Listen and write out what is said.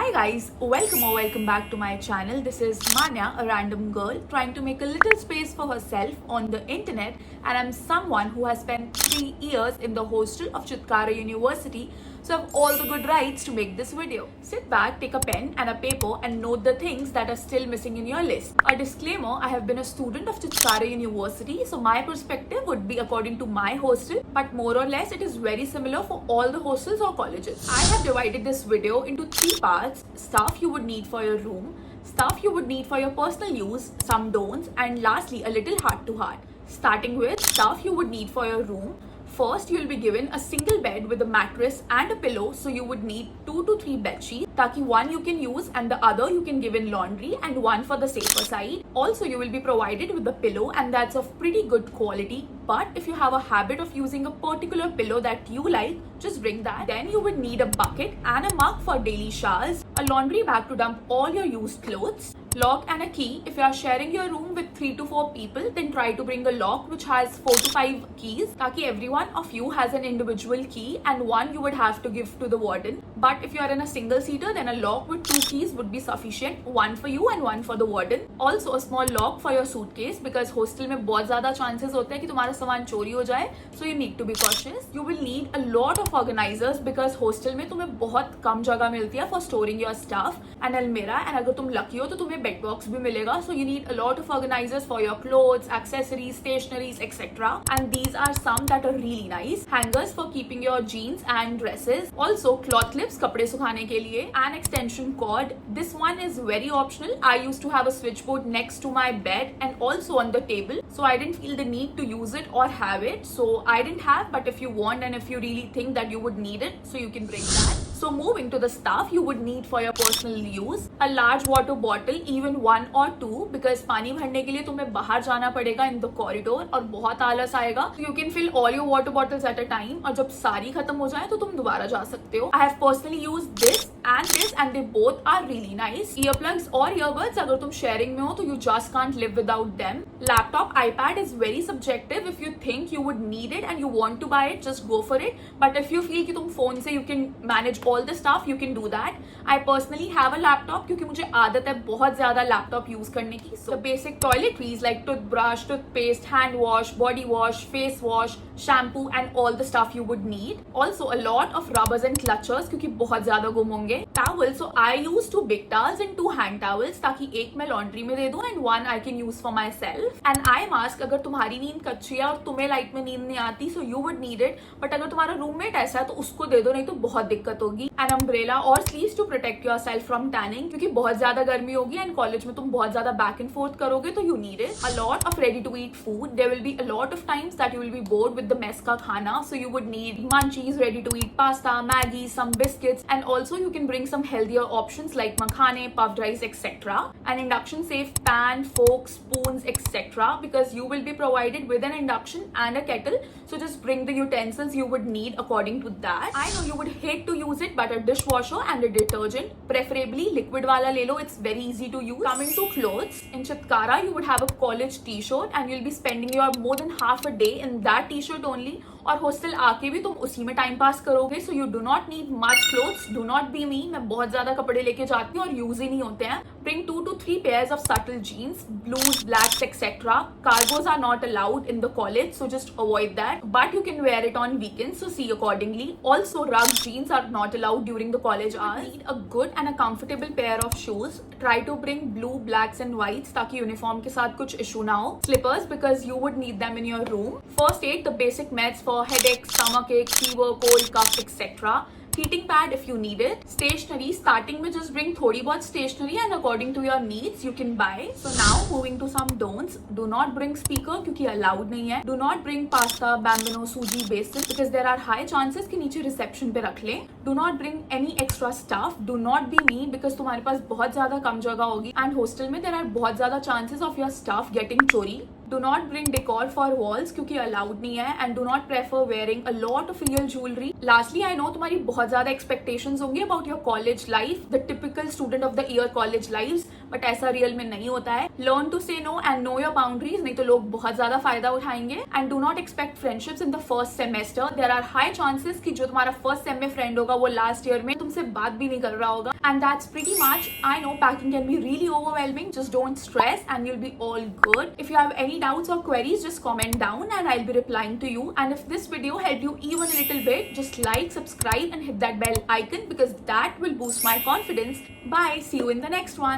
Hi guys, welcome or welcome back to my channel. This is Manya, a random girl trying to make a little space for herself on the internet, and I'm someone who has spent 3 years in the hostel of Chitkara University, so I have all the good rights to make this video. Sit back, take a pen and a paper and note the things that are still missing in your list. A disclaimer, I have been a student of Chitkara University, so my perspective would be according to my hostel, but more or less it is very similar for all the hostels or colleges. I have divided this video into 3 parts: stuff you would need for your room, stuff you would need for your personal use, some don'ts, and lastly a little heart to heart. Starting with stuff you would need for your room. First, you will be given a single bed with a mattress and a pillow, so you would need 2 to 3 bed sheets, ताकि one you can use and the other you can give in laundry, and one for the safer side. Also, you will be provided with a pillow, and that's of pretty good quality. But if you have a habit of using a particular pillow that you like, just bring that. Then you would need a bucket and a mug for daily showers, a laundry bag to dump all your used clothes, lock and a key. If you are sharing your room with 3 to 4 people, then try to bring a lock which has 4 to 5 keys, ताकि everyone of you has an individual key and one you would have to give to the warden. But if you are in a single seater, then a lock with 2 keys would be sufficient, one for you and one for the warden. Also a small lock for your suitcase, because hostel में बहुत ज़्यादा chances होते हैं कि तुम्हारा सामान चोरी हो जाए, so you need to be cautious. You will need a lot of organizers because hostel में तुम्हें बहुत कम जगह मिलती है for storing your stuff, and अलमीरा, and अगर तुम lucky हो तो तुम्हें bed box भी मिलेगा, so you need a lot of organizers for your clothes, accessories, stationeries, etc. And these are some that are really nice. Hangers for keeping your jeans and dresses. Also cloth clips, कपड़े सुखाने के लिए. An extension cord. This one is very optional. I used to have a switchboard next to my bed and also on the table, so I didn't feel the need to use it or have it, so I didn't have. But if you want and if you really think that you would need it, so you can bring that. So moving to the stuff you would need for your personal use. A large water bottle, even 1 or 2, because पानी भरने के लिए तुम्हें बाहर जाना पड़ेगा in the corridor और बहुत आलस आएगा. So you can fill all your water bottles at a time, और जब सारी खत्म हो जाए तो तुम दोबारा जा सकते हो. I have personally used this and they both are really nice. Earplugs or earbuds, अगर तुम sharing में हो तो you just can't live without them. Laptop, iPad is very subjective. If you think you would need it and you want to buy it, just go for it. But if you feel कि तुम phone से you can manage all the stuff, you can do that. I personally have a laptop क्योंकि मुझे आदत है बहुत ज़्यादा laptop use करने की. So the basic toiletries like toothbrush, toothpaste, hand wash, body wash, face wash, shampoo and all the stuff you would need. Also a lot of rubbers and clutchers क्योंकि बहुत ज़्यादा गुम होंगे. Towels, so I use 2 big towels and 2 hand towels ताकि एक मैं laundry में दे दूँ and one I can use for myself. And eye mask, अगर तुम्हारी नींद कच्ची है और तुम्हें लाइट में नींद नहीं आती, so you would need it. But अगर तुम्हारा रूममेट ऐसा है तो उसको दे दो, नहीं तो बहुत दिक्कत होगी. An umbrella or sleeves to protect yourself from tanning क्योंकि बहुत ज्यादा गर्मी होगी and कॉलेज में तुम बहुत ज्यादा back and forth करोगे तो you need it. A lot of ready to eat food. There will be a lot of times that you will be bored with the mess का खाना, so you would need munchies, ready to eat pasta, Maggi, some biscuits, and also you can bring some healthier options like makhane, puffed rice, etc. An induction safe pan, fork, spoons, etc. because you will be provided with an induction and a kettle, so just bring the utensils you would need according to that. I know you would hate to use it, but a dishwasher and a detergent, preferably liquid wala le lo, it's very easy to use. Coming to clothes, in Chitkara you would have a college t-shirt and you'll be spending your more than half a day in that t-shirt only, और hostel आके भी तुम उसी में time pass करोगे, so you do not need much clothes. Do not be me, मैं बहुत ज्यादा कपड़े लेके जाती हूँ और यूज ही नहीं होते हैं. Bring 2 to 3 pairs of subtle jeans, blues, blacks, etc. Cargos are not allowed in the college, so just avoid that. But you can wear it on weekends, so see accordingly. Also, rugged jeans are not allowed during the college hours. Need a good and a comfortable pair of shoes. Try to bring blue, blacks, and whites ताकि uniform के साथ कुछ issue ना हो. Slippers because you would need them in your room. First aid, the basic meds for headache, stomachache, fever, cold, cough, etc. Heating pad if you need it. Stationery, starting में just bring थोड़ी बहुत stationery and according to your needs you can buy. So now moving to some don'ts. Do not bring speaker क्योंकि allowed नहीं है. Do not bring pasta, bambino, सूजी, बेसन because there are high chances कि नीचे reception पे रख लें. Do not bring any extra stuff. Do not be me because तुम्हारे पास बहुत ज़्यादा कम जगह होगी and hostel में there are बहुत ज़्यादा chances of your stuff getting चोरी. Do not bring decor for walls क्योंकि allowed नहीं है, and do not prefer wearing a lot of real jewelry. Lastly, I know तुम्हारी बहुत ज़्यादा expectations होंगी about your college life, the typical student of the year college lives, but ऐसा real में नहीं होता है. Learn to say no and know your boundaries, नहीं तो लोग बहुत ज्यादा फायदा उठाएंगे. And do not expect friendships in the first semester. There are high chances कि जो तुम्हारा फर्स्ट सेम में फ्रेंड होगा वो लास्ट ईयर में तुमसे बात भी नहीं कर रहा होगा. And that's pretty much. I know packing can be really overwhelming. Just don't stress and you'll be all good. If you have any doubts or queries, just comment down and I'll be replying to you. And if this video helped you even a little bit, just like, subscribe and hit that bell icon because that will boost my confidence. Bye. See you in the next one.